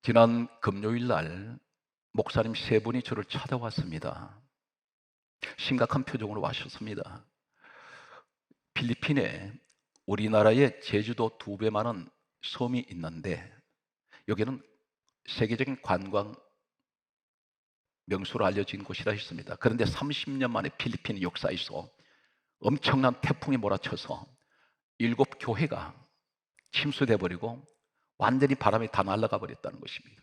지난 금요일 날 목사님 세 분이 저를 찾아왔습니다. 심각한 표정으로 와셨습니다. 필리핀에 우리나라의 제주도 2배 많은 섬이 있는데 여기는 세계적인 관광 명소로 알려진 곳이라 했습니다. 그런데 30년 만에 필리핀 역사에서 엄청난 태풍이 몰아쳐서 7교회가 침수돼 버리고 완전히 바람에 다 날아가 버렸다는 것입니다.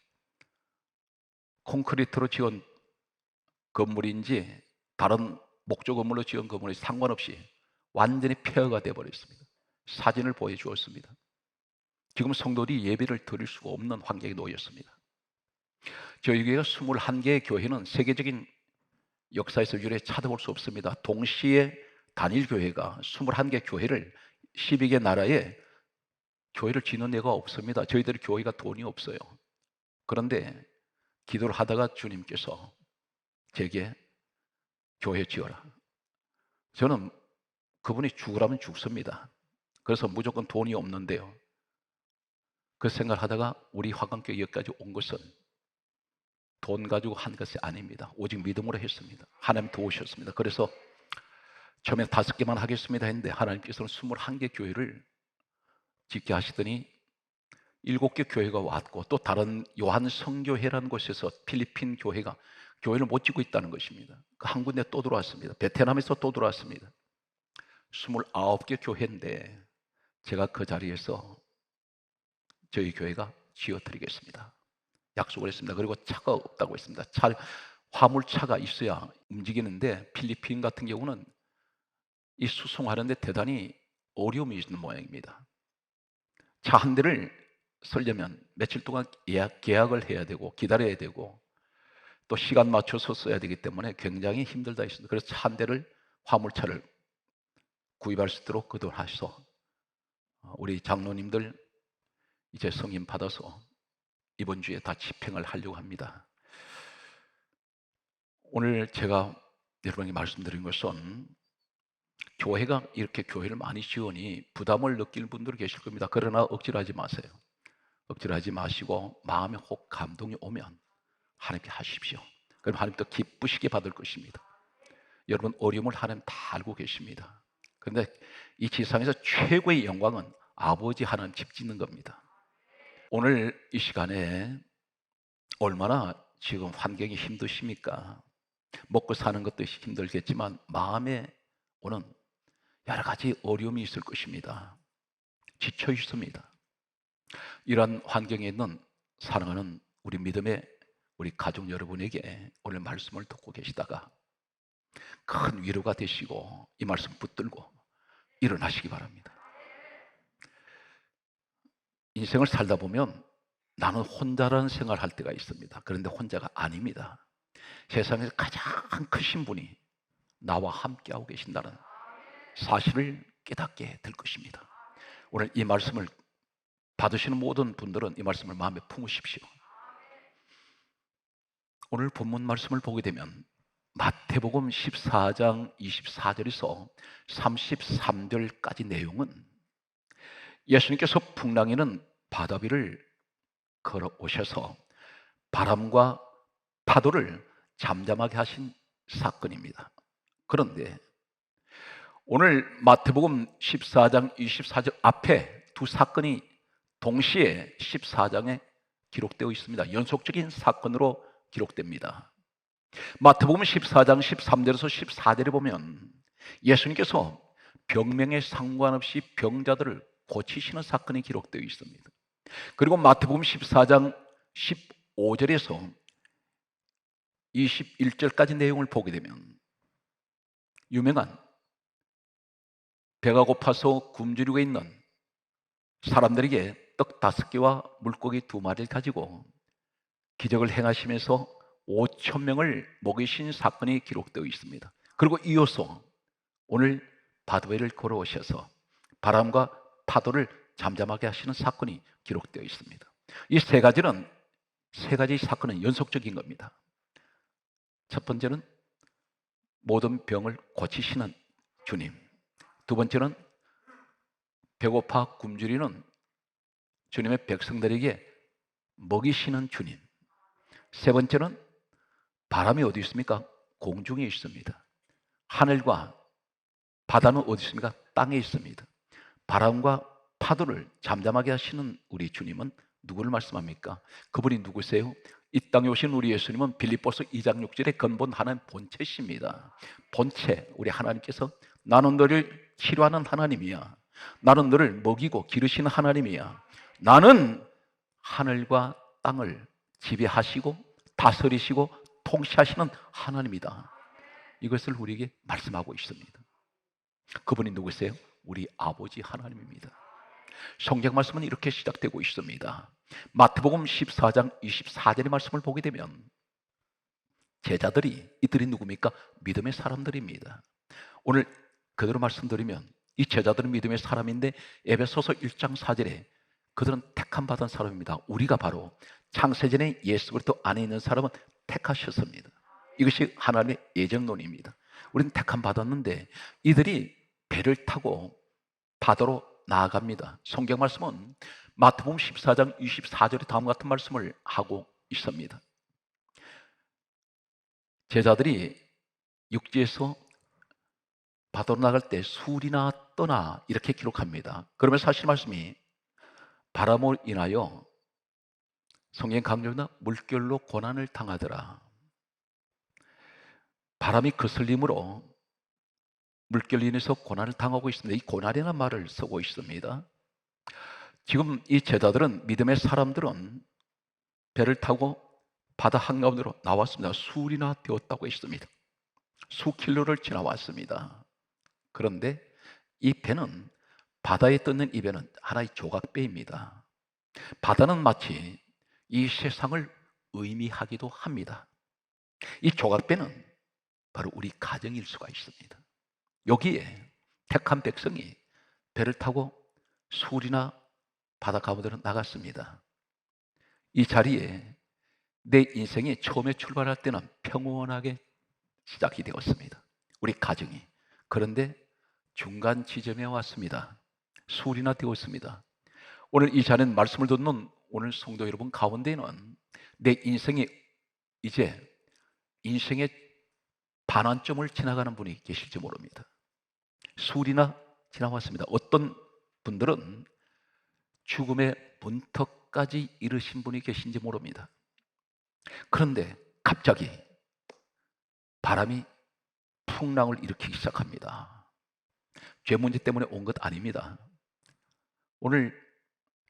콘크리트로 지은 건물인지 다른 목조 건물로 지은 건물이 상관없이 완전히 폐허가 되어 버렸습니다. 사진을 보여주었습니다. 지금 성도들이 예배를 드릴 수가 없는 환경에 놓였습니다. 저희 교회가 21개의 교회는 세계적인 역사에서 유례 찾아볼 수 없습니다. 동시에 단일 교회가 21개 교회를 12개 나라에 교회를 지는 데가 없습니다. 저희들이 교회가 돈이 없어요. 그런데 기도를 하다가 주님께서 제게 교회 지어라. 저는 그분이 죽으라면 죽습니다. 그래서 무조건 돈이 없는데요. 그 생각을 하다가 우리 화강교회 여기까지 온 것은 돈 가지고 한 것이 아닙니다. 오직 믿음으로 했습니다. 하나님 도우셨습니다. 그래서 처음에 5개만 하겠습니다 했는데 하나님께서는 21개 교회를 짓게 하시더니 7개 교회가 왔고 또 다른 요한 성교회라는 곳에서 필리핀 교회가 교회를 못 짓고 있다는 것입니다. 한 군데 또 들어왔습니다. 베트남에서 또 들어왔습니다. 29개 교회인데 제가 그 자리에서 저희 교회가 지어드리겠습니다. 약속을 했습니다. 그리고 차가 없다고 했습니다. 화물차가 있어야 움직이는데 필리핀 같은 경우는 이 수송하는데 대단히 어려움이 있는 모양입니다. 차 한 대를 쓰려면 며칠 동안 계약을 해야 되고 기다려야 되고 또 시간 맞춰서 써야 되기 때문에 굉장히 힘들다 했습니다. 그래서 차 한 대를 화물차를 구입할 수 있도록 그동하셔서 우리 장로님들 이제 성인 받아서 이번 주에 다 집행을 하려고 합니다. 오늘 제가 여러분에게 말씀드린 것은 교회가 이렇게 교회를 많이 지으니 부담을 느낄 분들이 계실 겁니다. 그러나 억지로 하지 마세요. 억지로 하지 마시고 마음에 혹 감동이 오면 하나님께 하십시오. 그럼 하나님도 기쁘시게 받을 것입니다. 여러분 어려움을 하나님 다 알고 계십니다. 그런데 이 지상에서 최고의 영광은 아버지 하나님 집 짓는 겁니다. 오늘 이 시간에 얼마나 지금 환경이 힘드십니까? 먹고 사는 것도 힘들겠지만 마음에 오는 여러 가지 어려움이 있을 것입니다. 지쳐 있습니다. 이러한 환경에 있는 사랑하는 우리 믿음의 우리 가족 여러분에게 오늘 말씀을 듣고 계시다가 큰 위로가 되시고 이 말씀 붙들고 일어나시기 바랍니다. 인생을 살다 보면 나는 혼자라는 생각을 할 때가 있습니다. 그런데 혼자가 아닙니다. 세상에서 가장 크신 분이 나와 함께하고 계신다는 사실을 깨닫게 될 것입니다. 오늘 이 말씀을 받으시는 모든 분들은 이 말씀을 마음에 품으십시오. 오늘 본문 말씀을 보게 되면 마태복음 14장 24절에서 33절까지 내용은 예수님께서 풍랑이는 바다 위를 걸어오셔서 바람과 파도를 잠잠하게 하신 사건입니다. 그런데 오늘 마태복음 14장 24절 앞에 두 사건이 동시에 14장에 기록되어 있습니다. 연속적인 사건으로 기록됩니다. 마태복음 14장 13절에서 14절에 보면 예수님께서 병명에 상관없이 병자들을 고치시는 사건이 기록되어 있습니다. 그리고 마태복음 14장 15절에서 21절까지 내용을 보게 되면 유명한 배가 고파서 굶주리고 있는 사람들에게 떡 5개와 물고기 2마리를 가지고 기적을 행하시면서 5,000명을 먹이신 사건이 기록되어 있습니다. 그리고 이어서 오늘 바다 위를 걸어오셔서 바람과 파도를 잠잠하게 하시는 사건이 기록되어 있습니다. 이 세 가지 사건은 연속적인 겁니다. 첫 번째는 모든 병을 고치시는 주님, 두 번째는 배고파 굶주리는 주님의 백성들에게 먹이시는 주님. 세 번째는 바람이 어디 있습니까? 공중에 있습니다. 하늘과 바다는 어디 있습니까? 땅에 있습니다. 바람과 파도를 잠잠하게 하시는 우리 주님은 누구를 말씀합니까? 그분이 누구세요? 이 땅에 오신 우리 예수님은 빌립보서 2장 6절에 근본 하나님 본체십니다. 본체, 우리 하나님께서 나는 너를 치료하는 하나님이야. 나는 너를 먹이고 기르시는 하나님이야. 나는 하늘과 땅을 지배하시고 다스리시고 통치하시는 하나님이다. 이것을 우리에게 말씀하고 있습니다. 그분이 누구세요? 우리 아버지 하나님입니다. 성경 말씀은 이렇게 시작되고 있습니다. 마태복음 14장 24절의 말씀을 보게 되면 제자들이, 이들이 누굽니까? 믿음의 사람들입니다. 오늘 그대로 말씀드리면 이 제자들은 믿음의 사람인데 에베소서 1장 4절에 그들은 택함 받은 사람입니다. 우리가 바로 창세전에 예수 그리스도 안에 있는 사람은 택하셨습니다. 이것이 하나님의 예정론입니다. 우리는 택함 받았는데 이들이 배를 타고 바다로 나아갑니다. 성경 말씀은 마태복음 14장 24절에 다음과 같은 말씀을 하고 있습니다. 제자들이 육지에서 바다로 나갈 때 술이나 떠나 이렇게 기록합니다. 그러면 사실 말씀이 바람으로 인하여 성경 강조나 물결로 고난을 당하더라. 바람이 거슬림으로 물결로 인해서 고난을 당하고 있습니다. 이 고난이라는 말을 쓰고 있습니다. 지금 이 제자들은, 믿음의 사람들은 배를 타고 바다 한가운데로 나왔습니다. 수일이나 되었다고 했습니다. 수킬로를 지나왔습니다. 그런데 이 배는, 바다에 떠는 이 배는 하나의 조각배입니다. 바다는 마치 이 세상을 의미하기도 합니다. 이 조각배는 바로 우리 가정일 수가 있습니다. 여기에 택한 백성이 배를 타고 술이나 바다 가운데로 나갔습니다. 이 자리에 내 인생이 처음에 출발할 때는 평온하게 시작이 되었습니다. 우리 가정이. 그런데 중간 지점에 왔습니다. 술이나 되었습니다. 오늘 이 자리는 말씀을 듣는 오늘 성도 여러분 가운데는 내 인생이 이제 인생의 반환점을 지나가는 분이 계실지 모릅니다. 술이나 지나왔습니다. 어떤 분들은 죽음의 문턱까지 이르신 분이 계신지 모릅니다. 그런데 갑자기 바람이 풍랑을 일으키기 시작합니다. 죄 문제 때문에 온 것 아닙니다. 오늘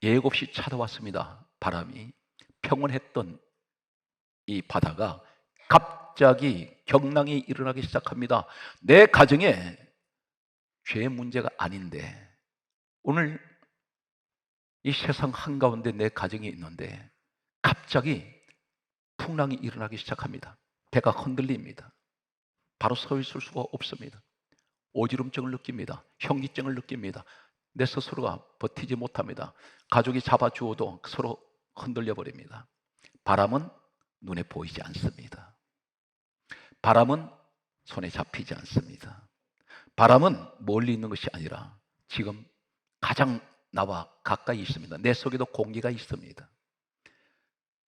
예고 없이 찾아왔습니다. 바람이. 평온했던 이 바다가 갑자기 경랑이 일어나기 시작합니다. 내 가정에 죄 문제가 아닌데, 오늘 이 세상 한가운데 내 가정이 있는데 갑자기 풍랑이 일어나기 시작합니다. 배가 흔들립니다. 바로 서 있을 수가 없습니다. 오지름증을 느낍니다. 현기증을 느낍니다. 내 스스로가 버티지 못합니다. 가족이 잡아주어도 서로 흔들려 버립니다. 바람은 눈에 보이지 않습니다. 바람은 손에 잡히지 않습니다. 바람은 멀리 있는 것이 아니라 지금 가장 나와 가까이 있습니다. 내 속에도 공기가 있습니다.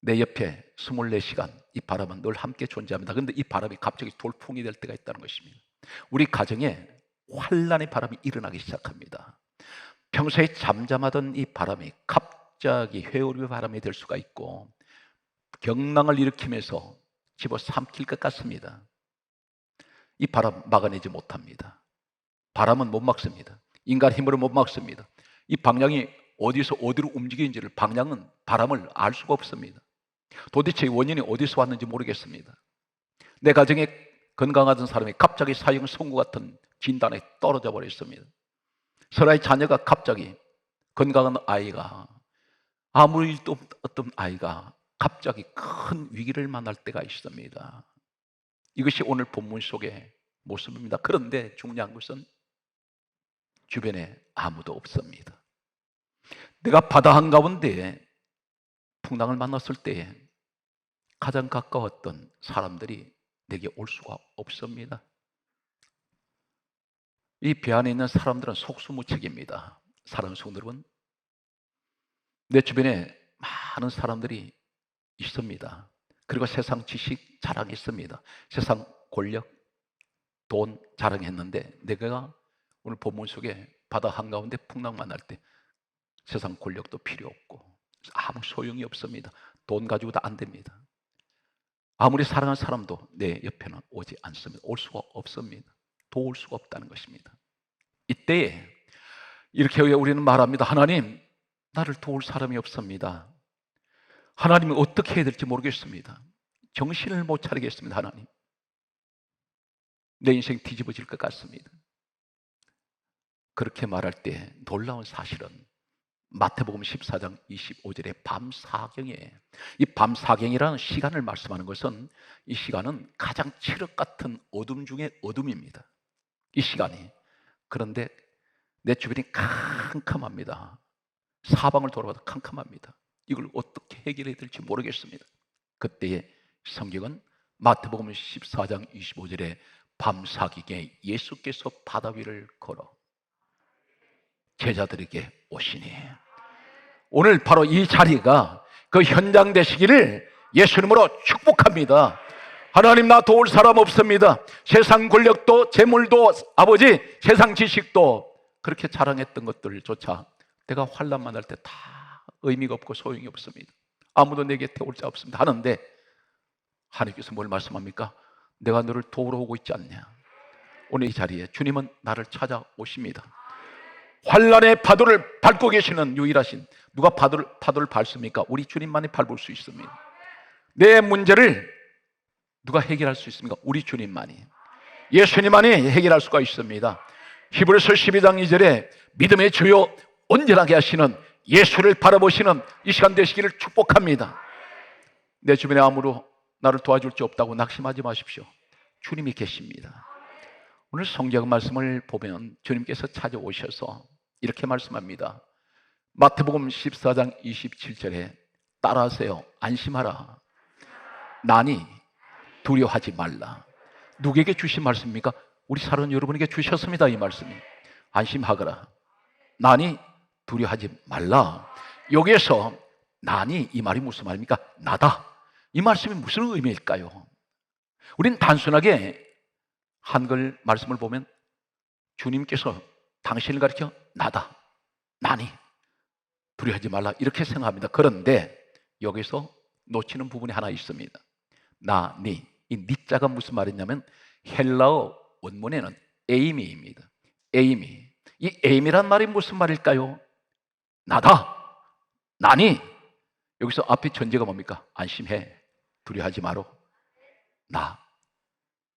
내 옆에 24시간 이 바람은 늘 함께 존재합니다. 그런데 이 바람이 갑자기 돌풍이 될 때가 있다는 것입니다. 우리 가정에 환란의 바람이 일어나기 시작합니다. 평소에 잠잠하던 이 바람이 갑자기 회오리 바람이 될 수가 있고 경랑을 일으키면서 집어삼킬 것 같습니다. 이 바람 막아내지 못합니다. 바람은 못 막습니다. 인간 힘으로 못 막습니다. 이 방향이 어디서 어디로 움직이는지를, 방향은, 바람을 알 수가 없습니다. 도대체 원인이 어디서 왔는지 모르겠습니다. 내 가정에 건강하던 사람이 갑자기 사형 선고 같은 진단에 떨어져 버렸습니다. 설아의 자녀가 갑자기, 건강한 아이가, 아무 일도 없던 아이가 갑자기 큰 위기를 만날 때가 있습니다. 이것이 오늘 본문 속의 모습입니다. 그런데 중요한 것은 주변에 아무도 없습니다. 내가 바다 한가운데 풍랑을 만났을 때 가장 가까웠던 사람들이 내게 올 수가 없습니다. 이 배 안에 있는 사람들은 속수무책입니다. 사랑하는 성도 여러분, 내 주변에 많은 사람들이 있습니다. 그리고 세상 지식 자랑했습니다. 세상 권력, 돈 자랑했는데 내가 오늘 본문 속에 바다 한가운데 풍랑 만날 때 세상 권력도 필요 없고 아무 소용이 없습니다. 돈 가지고도 안 됩니다. 아무리 사랑하는 사람도 내 옆에는 오지 않습니다. 올 수가 없습니다. 도울 수가 없다는 것입니다. 이때에 이렇게 우리는 말합니다. 하나님, 나를 도울 사람이 없습니다. 하나님이 어떻게 해야 될지 모르겠습니다. 정신을 못 차리겠습니다. 하나님, 내 인생 뒤집어질 것 같습니다. 그렇게 말할 때 놀라운 사실은 마태복음 14장 25절에 밤사경에, 이 밤사경이라는 시간을 말씀하는 것은 이 시간은 가장 칠흑 같은 어둠 중에 어둠입니다. 이 시간이. 그런데 내 주변이 캄캄합니다. 사방을 돌아봐도 캄캄합니다. 이걸 어떻게 해결해야 될지 모르겠습니다. 그때의 성경은 마태복음 14장 25절에 밤사경에 예수께서 바다 위를 걸어 제자들에게 오시니, 오늘 바로 이 자리가 그 현장 되시기를 예수님으로 축복합니다. 하나님, 나 도울 사람 없습니다. 세상 권력도 재물도 아버지 세상 지식도 그렇게 자랑했던 것들조차 내가 환난 만날 때 다 의미가 없고 소용이 없습니다. 아무도 내 곁에 올 자 없습니다 하는데 하나님께서 뭘 말씀합니까? 내가 너를 도우러 오고 있지 않냐. 오늘 이 자리에 주님은 나를 찾아오십니다. 환난의 파도를 밟고 계시는 유일하신, 누가 파도를 밟습니까? 우리 주님만이 밟을 수 있습니다. 내 문제를 누가 해결할 수 있습니까? 우리 주님만이, 예수님만이 해결할 수가 있습니다. 히브리서 12장 2절에 믿음의 주요 온전하게 하시는 예수를 바라보시는 이 시간 되시기를 축복합니다. 내 주변에 아무로 나를 도와줄 수 없다고 낙심하지 마십시오. 주님이 계십니다. 오늘 성경 말씀을 보면 주님께서 찾아오셔서 이렇게 말씀합니다. 마태복음 14장 27절에 따라하세요. 안심하라. 나니 두려워하지 말라. 누구에게 주신 말씀입니까? 우리 사랑하는 여러분에게 주셨습니다. 이 말씀이. 안심하거라. 나니 두려워하지 말라. 여기에서 나니, 이 말이 무슨 말입니까? 나다. 이 말씀이 무슨 의미일까요? 우린 단순하게 한글 말씀을 보면 주님께서 당신을 가리켜 나다, 나니, 두려워하지 말라 이렇게 생각합니다. 그런데 여기서 놓치는 부분이 하나 있습니다. 나니, 이 니자가 무슨 말이냐면 헬라어 원문에는 에이미입니다. 에이미. 이 에이미란 말이 무슨 말일까요? 나다, 나니. 여기서 앞에 전제가 뭡니까? 안심해, 두려워하지 마라. 나,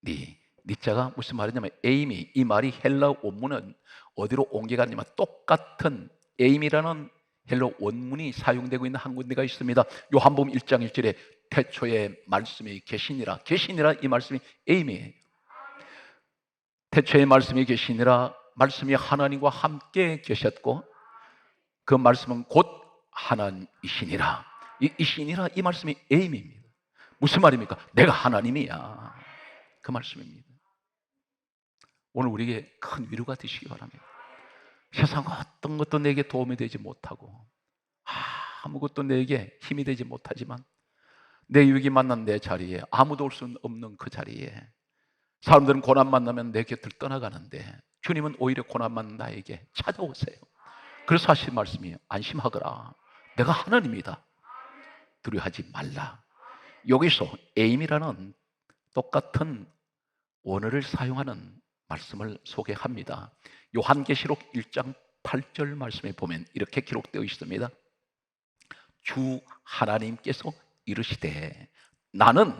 니. 니자가 무슨 말이냐면 에이미, 이 말이 헬라 원문은 어디로 옮겨가냐면 똑같은 에이미라는 헬라 원문이 사용되고 있는 한 군데가 있습니다. 요한복음 1장 1절에 태초에 말씀이 계시니라. 계시니라, 이 말씀이 에이미예요. 태초에 말씀이 계시니라, 말씀이 하나님과 함께 계셨고 그 말씀은 곧 하나님이시니라. 이 이시니라, 이 말씀이 에이미입니다. 무슨 말입니까? 내가 하나님이야, 그 말씀입니다. 오늘 우리에게 큰 위로가 되시기 바랍니다. 세상 어떤 것도 내게 도움이 되지 못하고 아무것도 내게 힘이 되지 못하지만 내 유익이 만난 내 자리에, 아무도 올 수 없는 그 자리에 사람들은 고난 만나면 내 곁을 떠나가는데 주님은 오히려 고난 만난 나에게 찾아오세요. 그래서 하신 말씀이 안심하거라. 내가 하나님이다. 두려워하지 말라. 여기서 에임이라는 똑같은 원어를 사용하는 말씀을 소개합니다. 요한계시록 1장 8절 말씀에 보면 이렇게 기록되어 있습니다. 주 하나님께서 이르시되 나는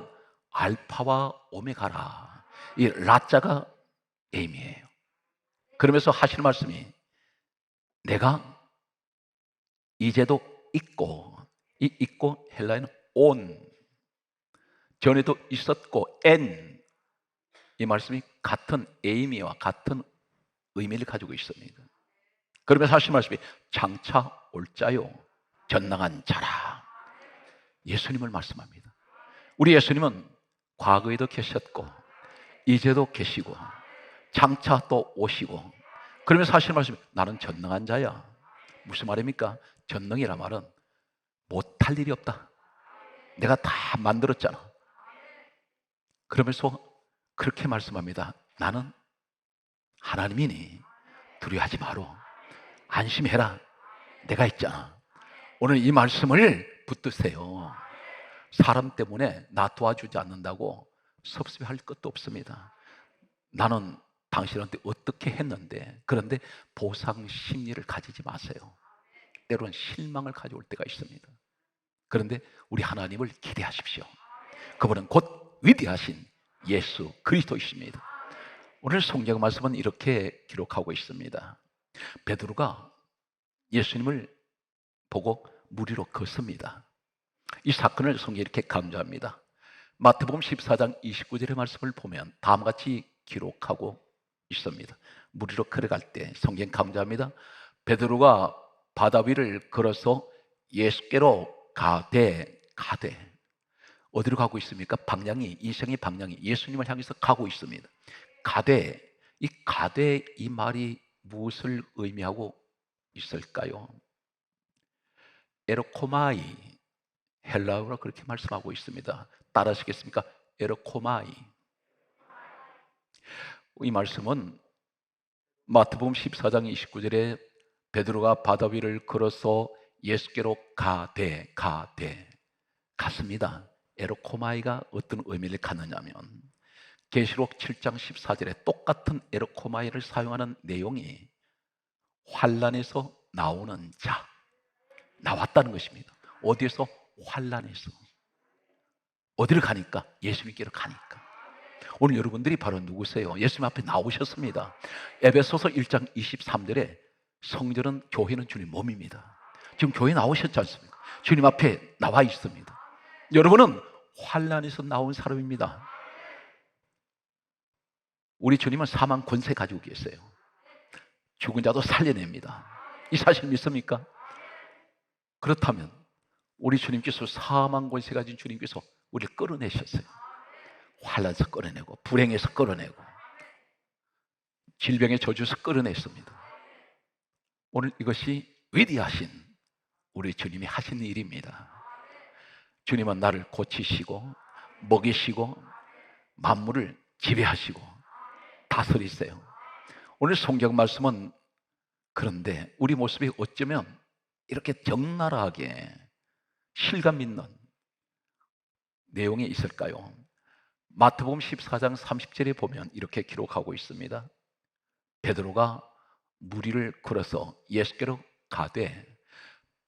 알파와 오메가라. 이 라자가 에임이에요. 그러면서 하시는 말씀이 내가 이제도 있고, 이 있고 헬라어는 온, 전에도 있었고 엔, 이 말씀이 같은 에이미와 같은 의미를 가지고 있습니다. 그러면서 하신 말씀이 장차 올 자요 전능한 자라. 예수님을 말씀합니다. 우리 예수님은 과거에도 계셨고 이제도 계시고 장차 또 오시고, 그러면서 하시는 말씀이 나는 전능한 자야. 무슨 말입니까? 전능이란 말은 못할 일이 없다. 내가 다 만들었잖아. 그러면서 그렇게 말씀합니다. 나는 하나님이니 두려워하지 마라. 안심해라. 내가 있잖아. 오늘 이 말씀을 붙드세요. 사람 때문에 나 도와주지 않는다고 섭섭해할 것도 없습니다. 나는 당신한테 어떻게 했는데, 그런데 보상 심리를 가지지 마세요. 때로는 실망을 가져올 때가 있습니다. 그런데 우리 하나님을 기대하십시오. 그분은 곧 위대하신 예수 그리스도이십니다. 오늘 성경 말씀은 이렇게 기록하고 있습니다. 베드로가 예수님을 보고 물 위로 걷습니다. 이 사건을 성경에 이렇게 강조합니다. 마태복음 14장 29절의 말씀을 보면 다음과 같이 기록하고 있습니다. 물 위로 걸어갈 때 성경 강조합니다. 베드로가 바다 위를 걸어서 예수께로 가되 어디로 가고 있습니까? 방향이, 인생의 방향이 예수님을 향해서 가고 있습니다. 가되, 이 가되 이 말이 무엇을 의미하고 있을까요? 에르코마이, 헬라어로 그렇게 말씀하고 있습니다. 따라하시겠습니까? 에르코마이. 이 말씀은 마태복음 14장 29절에 베드로가 바다 위를 걸어서 예수께로 갔습니다. 에르코마이가 어떤 의미를 갖느냐면 계시록 7장 14절에 똑같은 에르코마이를 사용하는 내용이 환난에서 나오는 자, 나왔다는 것입니다. 어디에서? 환난에서. 어디를 가니까? 예수님께로 가니까. 오늘 여러분들이 바로 누구세요? 예수님 앞에 나오셨습니다. 에베소서 1장 23절에 성전은, 교회는 주님 몸입니다. 지금 교회 나오셨지 않습니까? 주님 앞에 나와 있습니다. 여러분은 환난에서 나온 사람입니다. 우리 주님은 사망 권세 가지고 계세요. 죽은 자도 살려냅니다. 이 사실 믿습니까? 그렇다면 우리 주님께서 사망 권세 가진 주님께서 우리를 끌어내셨어요. 환난에서 끌어내고, 불행에서 끌어내고, 질병의 저주에서 끌어냈습니다. 오늘 이것이 위대하신 우리 주님이 하신 일입니다. 주님은 나를 고치시고 먹이시고 만물을 지배하시고 다스리세요. 오늘 성경 말씀은 그런데 우리 모습이 어쩌면 이렇게 적나라하게 실감 있는 내용이 있을까요? 마태복음 14장 30절에 보면 이렇게 기록하고 있습니다. 베드로가 물 위를 걸어서 예수께로 가되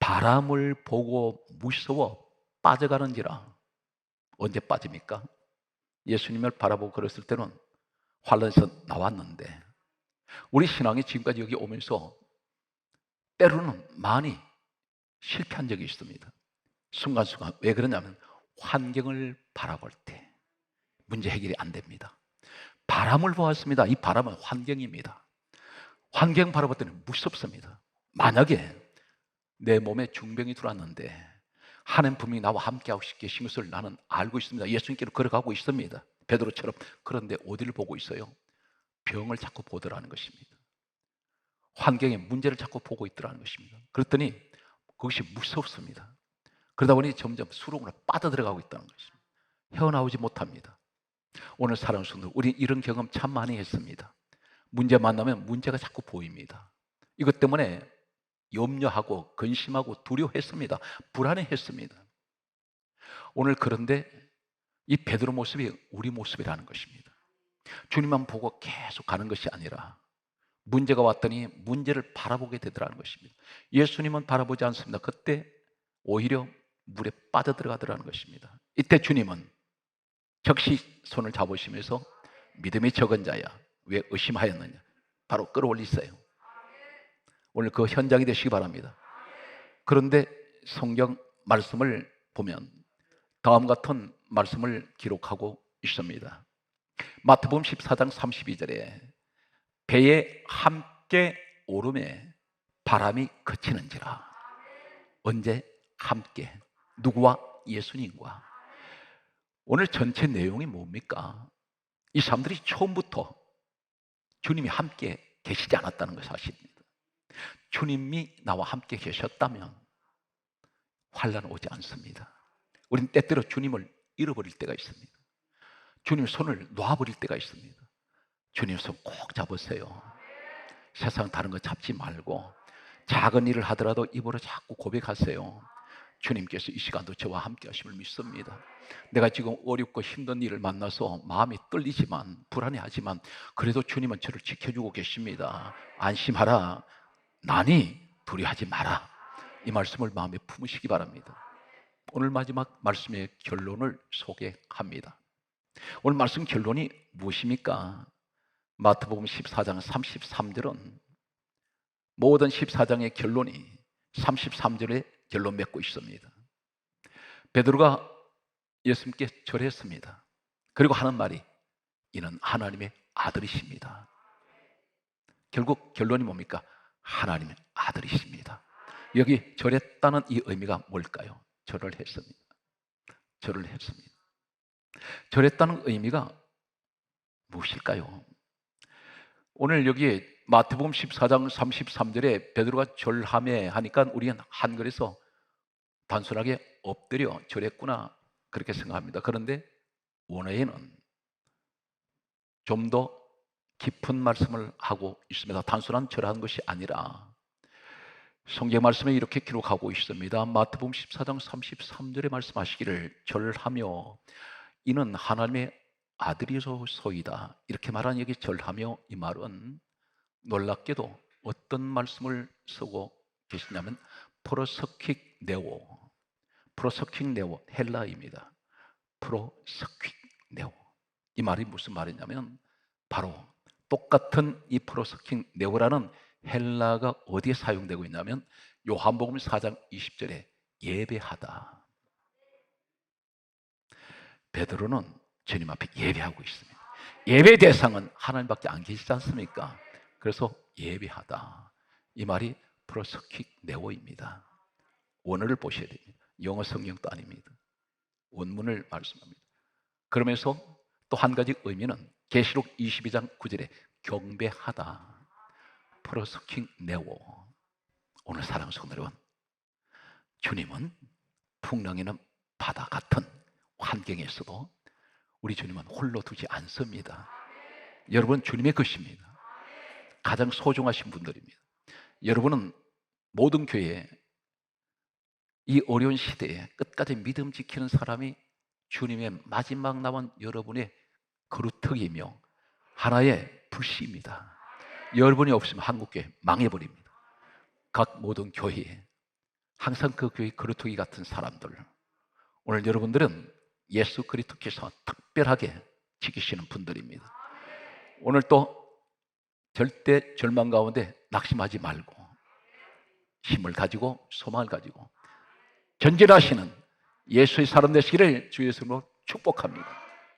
바람을 보고 무서워 빠져가는지라. 언제 빠집니까? 예수님을 바라보고 걸었을 때는 환란에서 나왔는데, 우리 신앙이 지금까지 여기 오면서 때로는 많이 실패한 적이 있습니다. 순간순간. 왜 그러냐면 환경을 바라볼 때 문제 해결이 안 됩니다. 바람을 보았습니다. 이 바람은 환경입니다. 환경 바라볼 때는 무섭습니다. 만약에 내 몸에 중병이 들어왔는데 하나님 분명히 나와 함께하고 계신 것을 나는 알고 있습니다. 예수님께로 걸어가고 있습니다. 베드로처럼. 그런데 어디를 보고 있어요? 병을 자꾸 보더라는 것입니다. 환경의 문제를 자꾸 보고 있더라는 것입니다. 그랬더니 그것이 무섭습니다. 그러다 보니 점점 수렁으로 빠져들어가고 있다는 것입니다. 헤어나오지 못합니다. 오늘 사랑하는 성도들, 우리 이런 경험 참 많이 했습니다. 문제 만나면 문제가 자꾸 보입니다. 이것 때문에 염려하고 근심하고 두려워했습니다. 불안해했습니다. 오늘 그런데 이 베드로 모습이 우리 모습이라는 것입니다. 주님만 보고 계속 가는 것이 아니라 문제가 왔더니 문제를 바라보게 되더라는 것입니다. 예수님은 바라보지 않습니다. 그때 오히려 물에 빠져들어가더라는 것입니다. 이때 주님은 즉시 손을 잡으시면서 믿음이 적은 자야, 왜 의심하였느냐, 바로 끌어올리세요. 오늘 그 현장이 되시기 바랍니다. 그런데 성경 말씀을 보면 다음 같은 말씀을 기록하고 있습니다. 마태복음 14장 32절에 배에 함께 오름에 바람이 그치는지라. 언제? 함께. 누구와? 예수님과. 오늘 전체 내용이 뭡니까? 이 사람들이 처음부터 주님이 함께 계시지 않았다는 것을 아십니다. 주님이 나와 함께 계셨다면 환난 오지 않습니다. 우린 때때로 주님을 잃어버릴 때가 있습니다. 주님 손을 놔버릴 때가 있습니다. 주님 손 꼭 잡으세요. 세상 다른 거 잡지 말고 작은 일을 하더라도 입으로 자꾸 고백하세요. 주님께서 이 시간도 저와 함께 하심을 믿습니다. 내가 지금 어렵고 힘든 일을 만나서 마음이 떨리지만 불안해하지만 그래도 주님은 저를 지켜주고 계십니다. 안심하라. 나니 두려워하지 마라. 이 말씀을 마음에 품으시기 바랍니다. 오늘 마지막 말씀의 결론을 소개합니다. 오늘 말씀 결론이 무엇입니까? 마태복음 14장 33절은 모든 14장의 결론이 33절에 결론 맺고 있습니다. 베드로가 예수님께 절했습니다. 그리고 하는 말이 이는 하나님의 아들이십니다. 결국 결론이 뭡니까? 하나님의 아들이십니다. 여기 절했다는 이 의미가 뭘까요? 절을 했습니다. 절을 했습니다. 절했다는 의미가 무엇일까요? 오늘 여기 마태복음 14장 33절에 베드로가 절하며 하니까 우리는 한글에서 단순하게 엎드려 절했구나 그렇게 생각합니다. 그런데 원어에는 좀 더 깊은 말씀을 하고 있습니다. 단순한 절하는 것이 아니라 성경 말씀에 이렇게 기록하고 있습니다. 마태복음 14장 33절에 말씀하시기를 절하며 이는 하나님의 아들이소이다. 이렇게 말한 여기 절하며 이 말은 놀랍게도 어떤 말씀을 쓰고 계시냐면 프로서킥 네오 헬라입니다. 프로서킥 네오. 이 말이 무슨 말이냐면 바로 똑같은 이 프로서킥 네오라는 헬라가 어디에 사용되고 있냐면 요한복음 4장 20절에 예배하다. 베드로는 주님 앞에 예배하고 있습니다. 예배 대상은 하나님밖에 안 계시지 않습니까? 그래서 예배하다. 이 말이 프로서킥 네오입니다. 원어를 보셔야 됩니다. 영어 성경도 아닙니다. 원문을 말씀합니다. 그러면서 또 한 가지 의미는 계시록 22장 9절에 경배하다. 프로서킹 네오. 오늘 사랑하는 성도 여러분, 주님은 풍랑이는 바다 같은 환경에서도 우리 주님은 홀로 두지 않습니다. 여러분 주님의 것입니다. 가장 소중하신 분들입니다. 여러분은 모든 교회에 이 어려운 시대에 끝까지 믿음 지키는 사람이 주님의 마지막 남은 여러분의 그루터기이며 하나의 불씨입니다. 여러분이 없으면 한국교회 망해버립니다. 각 모든 교회에 항상 그 교회 그루터기 같은 사람들, 오늘 여러분들은 예수 그리스도께서 특별하게 지키시는 분들입니다. 오늘 또 절대 절망 가운데 낙심하지 말고 힘을 가지고 소망을 가지고 전진하시는 예수의 사람 되시기를 주 예수로 축복합니다.